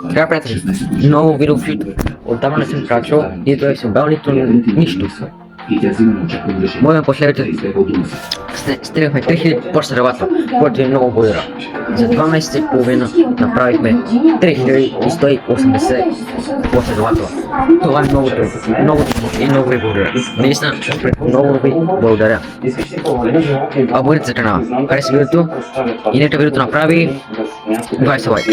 Сега, приятели, много видео в YouTube. Отдавна не съм качвал и да съм бал нищо. Моя последовател стигнахме 3000 последовател, което е много благодаря. За 2 месеца и половина направихме 3180 последователа. Това е много трудно, и много ви благодаря. Наистина, много ви благодаря. Абонирайте за канала, хареса видеото и нека видеото направи 20 лайка.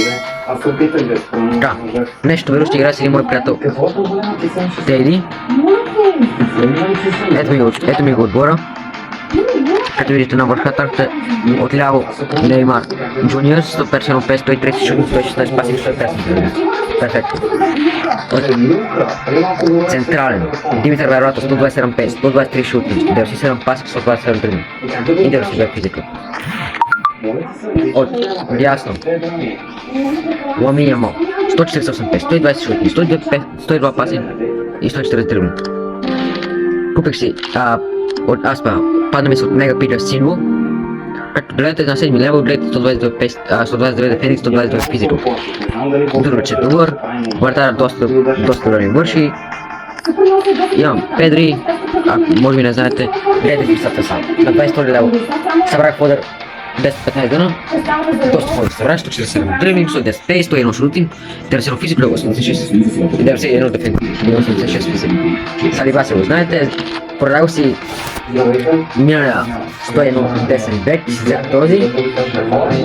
Да, нещо видео ще играе с един мой приятел Тейди. Ето ми го отбора. Като видите на върхата отляво Неймар Джуниор, 151 5, 130 шути, 116 паси, 150. Перфектно. Централен Димитър Вероятов, 127 5, 123 шути, 97 паси, 127 дрибли и 92 физика. От дясно Ламин Ямал, 148 5, 120 шути, 102 паси и 140 дрибли. Купих си от Аспа, падна ми се от Мега Питър Синво. Както гледате на 7 лева, гледате 129 Феникс, 129 физикал. Друго, че добър, вратарът доста добре ми върши. Имам Педри, може би не знаете, гледайте фиксата сам. На 22 лева събрах фодър 10-15 дена, доста фодър събрах, 147 дрибли, 110 пей, 101 шути, 90 физикал, 86 и 91 дефенс, 86 физикал. Салиба се го знаете, продал си миналия 101 десен бек и си взех този.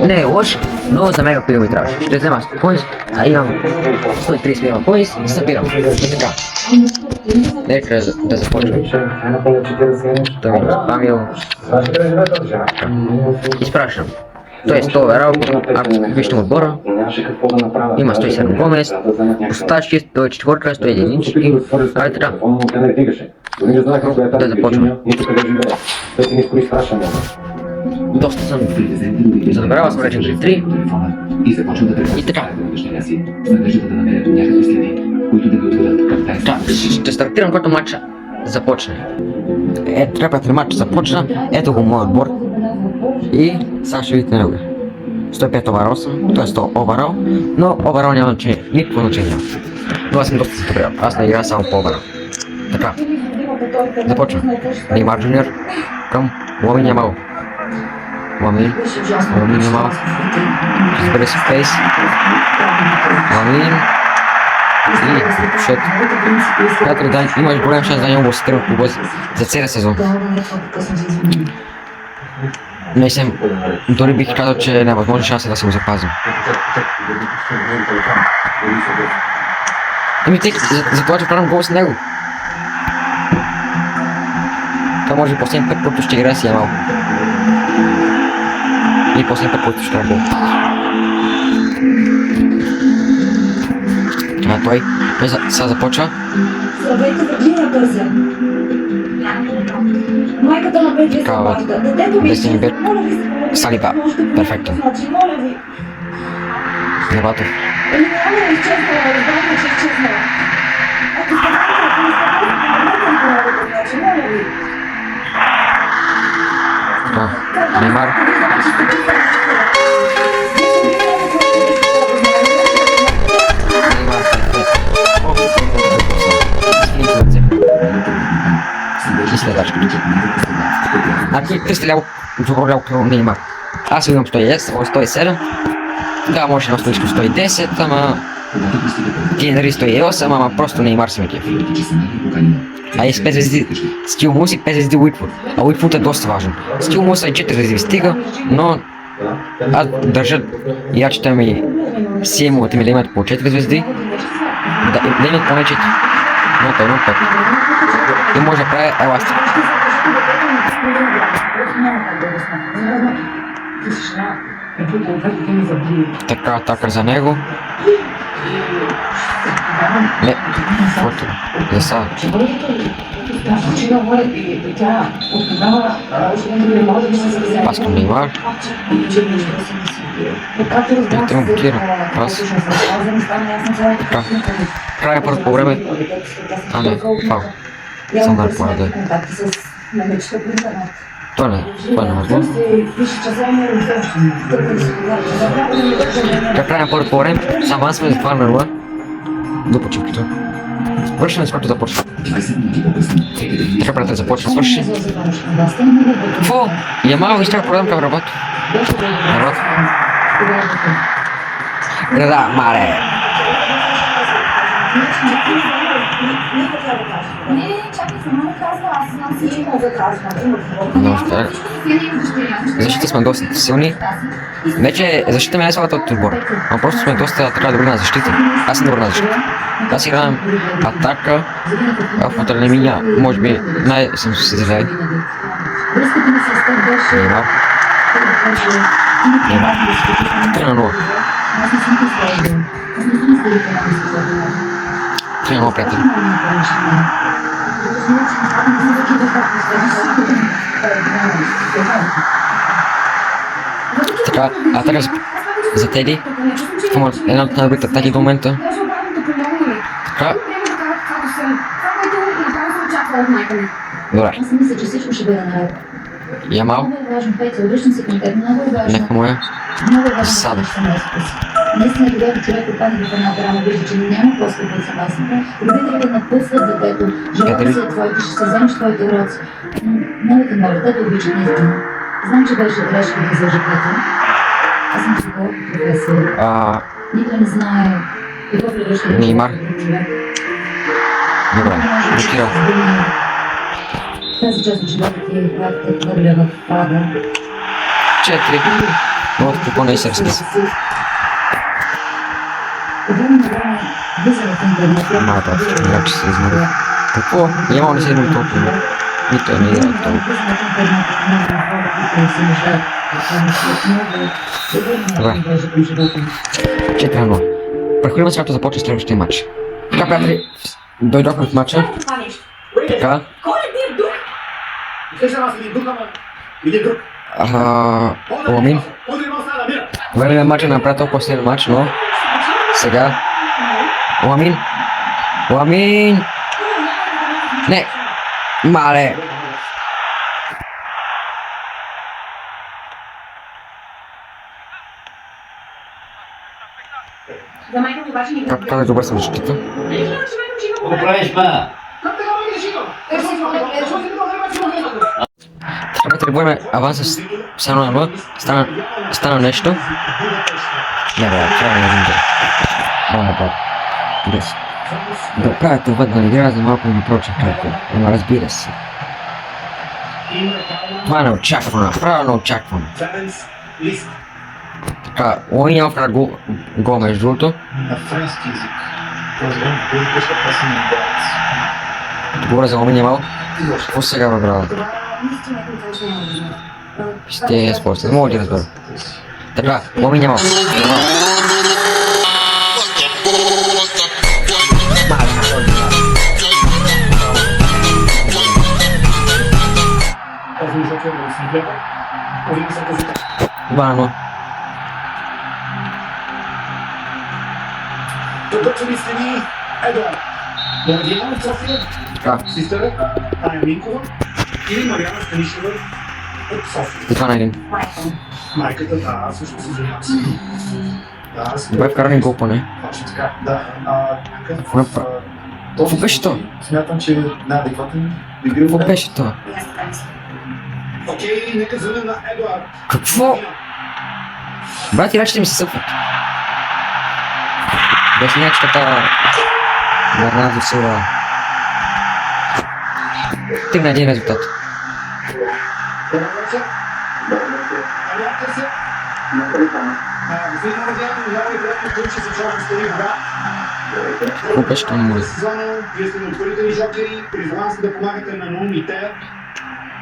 Не е лош, но за мега пил ми трябваше. Ще взема 100 поинс, а имам 130 милиона поинс и събирам. И така. Нека да започвам. Той ми спамил. Изпращам. Той е 100 оверал, виждам отбора. Има 107 Гомес, Постачки, 104, 101. Айде така. Да започваме. Доста съм задобрява съм речен 3 и така. Ще стартирам, когато матча започне. Трябва матча започна, ето го моят отбор. И сега ще видите него. 105 оверал съм, т.е. 100 оверал, но оверал няма значение, никакво значение няма. Това съм доста задобрял, аз не играя само по оверал. Така, започвам. Неймар Джуниор към Ламин Ямал. Ламин Ямал. Избере си фейс. Ламин. И шот. Приятели, да имаш голям шанс да няма боситиран в клуба за целия сезон. Не съм, дори бих казал, че е невъзможен шанс да се го запазим. Еми тъй, за това, че правим гол с него. Това може би последния път, който ще играе си Ямал. И последния път, който ще играе гол. Това той сега започва. Така, десен бед. Салиба. Перфектно. Леватов. Неймар. Ако ти стрелял добро към Неймар. Аз имам 110, 107. Да, може да стоиш 110, ама ти нали 108, ама просто Неймар си ме кеф. А и с 5 звезди скил мус и 5 звезди Уитфуд. А Уитфуд е доста важен. Скил мус е 4 звезди стига, но аз държа ячета ми сиемовете ми да имат по 4 звезди. Да имат поне 4. Но той има 5. И може да прави еластик. Така атака за него. Не, фото, деса. Пас към Неймар. Не, те му блокира. Пас. Така. Края първо по време. А не, фал. Съм да пояде. Това не възможно. Как правим първо по време, с авансваме за 2 на 0 до почивките. Вършим с което започва. Така правите да започва, свърши. Какво? Я малко изчаках продам към работа. Работа. Да, мале. Не, чакай, само казва, аз знам всички какво да казвам. Но така. Защита сме доста силни. Вече защита ми не е слабата от отбора. Но просто сме доста така добри на защита. Аз съм добър на защита. Аз играем атака. В утре ми няма. Може би съм се заляли. Няма. Няма. 3 на 0. 3 на 0, приятели. Така, атака за Теди. Една от най-добрите атаки до момента. Така. Добре. Аз мисля, че всичко ще бъде наред. Ямал. Много е важно, Петя, обръщам се към теб, много е важно. Нека моя. Много е важно да Сада. бъдеш семейството си. Наистина, когато човек отпадне в една драма, вижда, че няма по-скъпо от семейството. Родителите напъсват детето, желаят се твоите, ще се вземеш твоите уроци. Много те моля, те да обичат наистина. Знам, че беше грешка да излъжа Петя. Аз съм психолог по професия. Никой не знае какво превръща Неймар. човек. Добре, блокирал. Тази част от живота ти е, когато те хвърля в пада. 4. Но какво не е сърски. От време на време влизаме в интернет. Малата, че се измърва. Какво? Ямал не се идва толкова. Нито е не играл толкова. Добре. 4-0. Прехвърлим сега, започва следващия матч. Така, приятели, дойдохме в матча. Така. Ламин. Време матча направи толкова последен матч, но сега Ламин. Ламин. Не. Мале. Как казах, добър съм защита. Какво правиш, ма? Така трибуваме аванса с 1-0. Стана нещо. Не, бе, това не е един ден. Мале, брат. Без. Да правите въдна игра, за малко ми проча какво. Ама разбира се. Това не очаквано, направо не очаквано. Така, он няма вкара гол между другото. На френски език. Позвам, който ще пасне на бац. Говоря за Ламин Ямал. Какво сега в града? Ще е спорт, не мога да разбера. Така, Ламин Ямал. Бано. Дотрчили сте ни Едуард. Мариана София, сестра Тая Минкова и Мариана Станишева от София. И това на един. Майката, да, също се занимава с Добре вкарани гол поне. точно така, да. Какво беше то? Смятам, че най-адекватен би бил Какво беше то? Окей, нека звънем на Едуард. Какво? Брат, играчите ми се съпват. Без някаката Бернардо Силва. Стигна един резултат. Какво беше това море? Вие сте неотворителни жокери, призвавам се да помагате на Наум и Тея.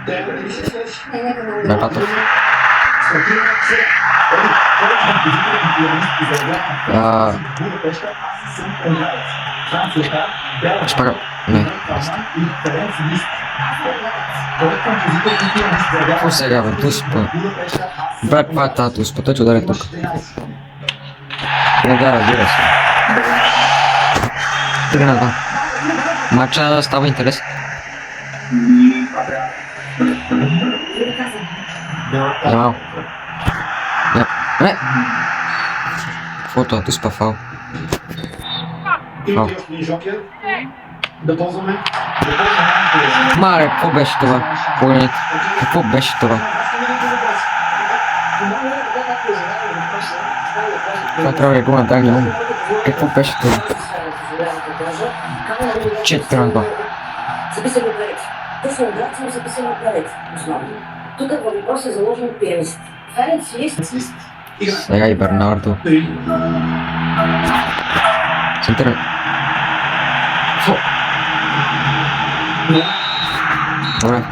Тея, дали ще слеш? Братов. Шпага. Не. Какво сега, бе? Туспа. Брат, това е тази туспа. Той че удари тук. Не, да, разбира се. Тръгна на това. Матча става интерес. Ямал. Не. Фото, tu спа фал. Има ли още един жокер? Да ползваме? Мале, какво беше това? Погледнете. Какво беше това? Това трябва да го надали ум. Какво беше това? 4 на 2. Записали отпред. Те са отбрат, сме записали отпред. Основно. Тук във въпрос е заложен пианист. Ференц Лист. Сега и Бернардо. Център. Фу. Добре.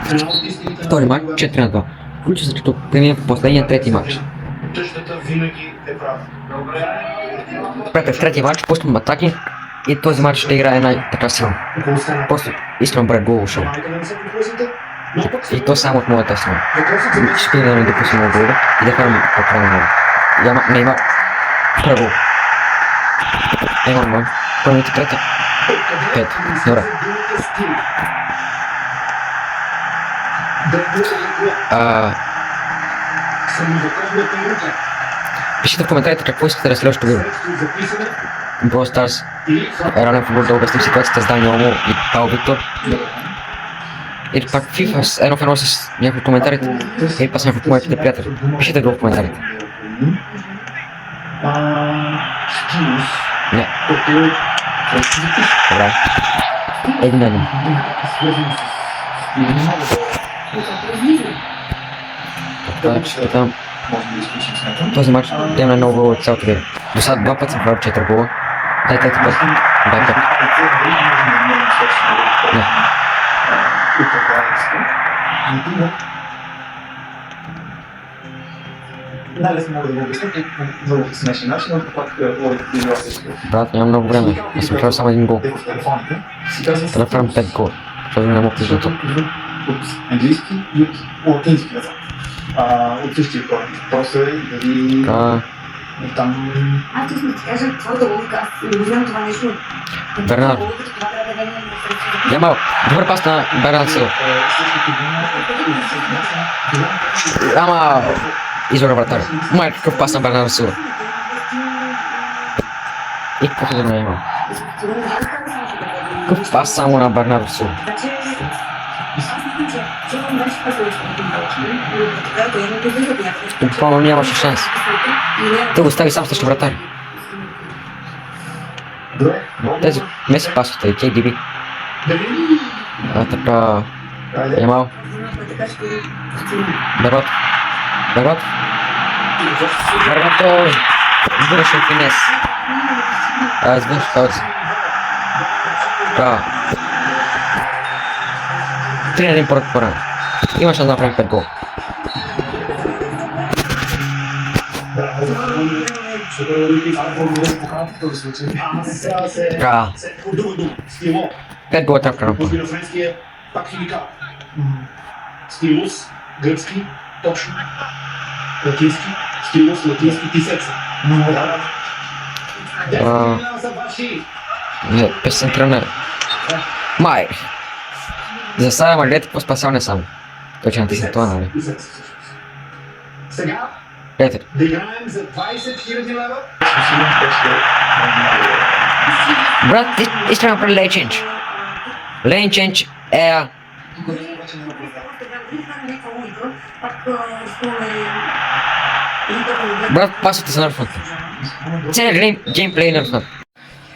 Втори матч, 4 на 2. Включи се, като преминем в последния трети матч. Тъщата винаги е права. Добре, в третия матч пускам атаки и този матч ще играе най-така силно. После искам брат гол ушъл. И то само от моята страна. Ще да не допуснем гола и да карам по-крайна гола. Неймар. Първо. Неймар. Първите трета. 5. Добре. Пишете в коментарите какво искате да следващото видео. Brawl Stars, ранен футбол да обясним ситуацията с Дани Олмо и Пао Виктор. Или пак FIFA с едно в едно с някои от коментарите. Или пак с някои от моите приятели. Пишете го в коментарите. Не. Добре. Един на един. Там. Този матч да има много гола от цялото видео. До сега 2 пъти съм правил 4 гола. Дай трети път. Дай път. Не. Най-лесно мога да го обясня, по много смешен начин, но пак логиката да игра също. Брат, нямам много време. Аз съм правил само един гол. Трябва да правим 5 гола. Защото не мога да от английски и от латински назад. От същия корен. Просто е дали там... Аз честно да ти кажа, твоята логика, аз не знам това нещо. Бернард. Ямал. Добър пас на Бернард Силва. Ама... Изора вратаря. Май, какъв пас на Бернард Силва. И какво да не Ямал. Какъв пас само на Бернард Силва. Буквално нямаше шанс. Той го стави сам срещу вратаря. Тези меси пасвата и KDB. Така... Ямал. Берот. Берот. Берото. Извършен финес. Извършен хаос. Така. 3-1 поред порано. Има шанс да направим 5 гол. Така. 5 гола трябва да направим. Пак химика. Стилус, гръцки, точно. Латински, стилус, латински, писеца. Не, песен тренер. Май. За сега ма гледате какво спасял не само. Точно ти се това, нали? Сега Гледате. да играем за 20 000 лева. Брат, искам да направи лейн ченч. Лейн ченч е... Брат, пасите са нърфнати. Целият геймплей е нърфнат.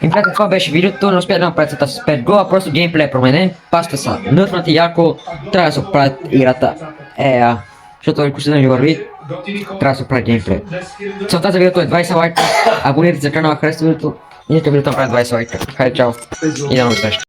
И така, това беше видеото, не успях да направя цата с 5 гола, просто геймплей е променен, пасите са нърфнати яко, трябва да се оправят играта. Защото ако ще да ни върви, трябва да се оправи геймплей. Целта за видеото е 20 лайка, абонирайте се за канала, харесайте видеото и нека видеото направи 20 лайка. Хайде, чао и да нови срещи.